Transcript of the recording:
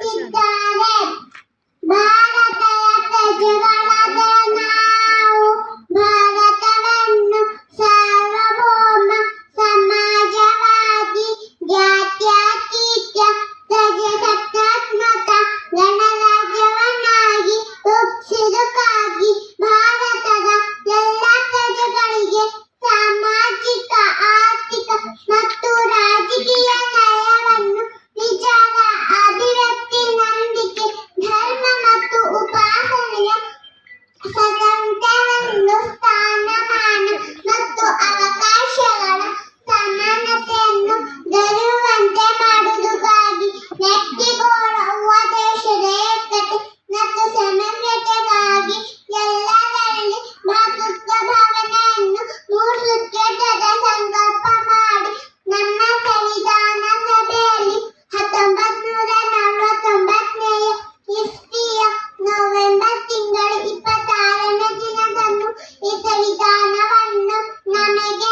ಸಾಧಿಸುತ್ತಿದ್ದಾರೆ. ಭಾರತದ ಪ್ರಜೆಗಳಾದ ನಾವು ಭಾರತವನ್ನು ಸಾರ್ವಭೌಮ ಸಮಾಜವಾದಿ ಜಾತ್ಯತೀತ ಪ್ರಜಾಸತ್ತಾತ್ಮಕ ಗಣರಾಜ್ಯವನ್ನಾಗಿ ರೂಪಿಸುವುದಕ್ಕಾಗಿ ಭಾರತದ ಎಲ್ಲ ಪ್ರಜೆಗಳಿಗೆ ಸಾಮಾಜಿಕ ಆರ್ಥಿಕ ಮತ್ತು ರಾಜಕೀಯ ನ್ಯಾಯವನ್ನು ವಿಚಾರ ಅಭಿವ್ಯಕ್ತಿ ನಂಬಿಕೆ ಧರ್ಮ ಮತ್ತು ಉಪಾಸನೆಯ ಸ್ವಾತಂತ್ರ್ಯವನ್ನು ಸ್ಥಾನಮಾನ ಮತ್ತು ಅವಕಾಶಗಳ ಸಮಾನತೆಯನ್ನು ದೊರೆಯುವಂತೆ ಮಾಡುವುದಕ್ಕಾಗಿ ನೆಟ್ಟಿಗೊಳ್ಳುವ ದೇಶದ ಏಕತೆ ಮತ್ತು ಸಮಗ್ರತೆಗಾಗಿ ಎಲ್ಲರಲ್ಲಿ ಭ್ರಾತೃತ್ವ ಭಾವನೆಯನ್ನು ಮೂಡಿಸುತ್ತೆ ದೃಢ ಸಂಕಲ್ಪ ಮಾಡಿ ನಮ್ಮ ಸಂವಿಧಾನ ಸಭೆಯಲ್ಲಿ 1949ನೇ ಇಸ್ವಿಯ ನವೆಂಬರ್ ತಿಂಗಳ 26ನೇ ದಿನದಂದು ಈ ಸಂವಿಧಾನವನ್ನು ನಮಗೆ